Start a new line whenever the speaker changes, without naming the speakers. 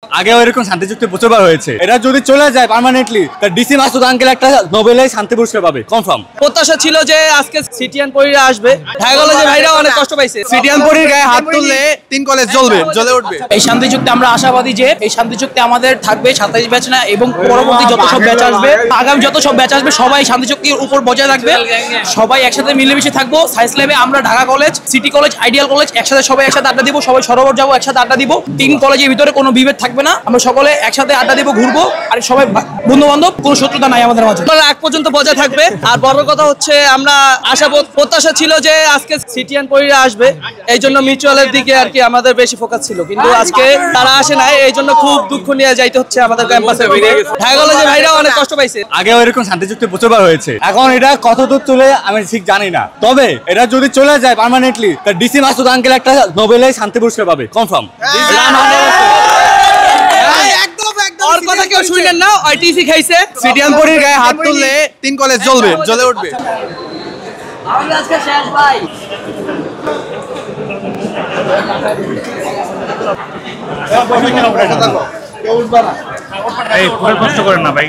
আগেও এরকম শান্তি চুক্তি প্রচুরবার হয়েছে। এটা যদি চলে যায় পার্মানেন্টলি, তাহলে ডিসি মাসুদ আঙ্কেল একটা নোবেল শান্তি পুরস্কার পাবে কনফার্ম।
প্রত্যাশা ছিল যে আজকে সিটিয়ান পরীরা আসবে, ঢাকা কলেজের ভাইরা অনেক কষ্ট পাইছে।
সিটিয়ান পরীর গায়ে হাত তুললে 3 কলেজ জ্বলে উঠবে।
এই শান্তি চুক্তি আমরা আশাবাদী যে এই শান্তি চুক্তি আমাদের থাকবে 27 ব্যাচ না, এবং পরবর্তী যত সব ব্যাচ আসবে, আগামী যত সব ব্যাচ আসবে, সবাই শান্তি চুক্তির উপর বজায় রাখবে। সবাই একসাথে মিলেমিশে থাকবো। সায়েন্স ল্যাবে আমরা Dhaka college, city college, ideal college একসাথে সবাই একসাথে আড্ডা দিব, সবাই সরোবর যাবো, একসাথে আড্ডা দিব। 3 কলেজের ভিতরে কোনো বিভেদ থাকবে না, আমরা সকলে একসাথে আড্ডা দিব, ঘুরবো, আর সবাই বন্ধু বান্ধব, কোনো শত্রুতা নাই আমাদের মাঝে।
আগ পর্যন্ত বজায় থাকবে। আর বড় কথা হচ্ছে আমরা প্রত্যাশা ছিল যে আজকে সিটিয়ান পরীরা আসবে, এই জন্য মিউচুয়ালের দিকে আর কি আমাদের বেশি ফোকাস ছিল, কিন্তু আজকে তারা আসে নাই, এই জন্য খুব দুঃখ নিয়ে যাইতে হচ্ছে আমাদের ক্যাম্পাসে। ঢাকা কলেজের ভাইরা অনেক কষ্ট পাইছে।
আগেও এরকম শান্তি চুক্তি প্রচুরবার হয়েছে। এখন এটা কতদূর চলে আমি ঠিক জানি না, তবে এটা যদি চলে যায় পার্মানেন্টলি, তাহলে ডিসি মাসুদ আঙ্কেল একটা নোবেল শান্তি পুরস্কার পাবে কনফার্ম।
ওর কথা কেউ শুনলেন না, আইটিসি খাইছে।
সিটিয়ান পরীর গায়ে হাত তুললে 3 কলেজ জ্বলে উঠবে।
আমি আজকে শেষ ভাই।
এই পুরো কষ্ট করেন না ভাই।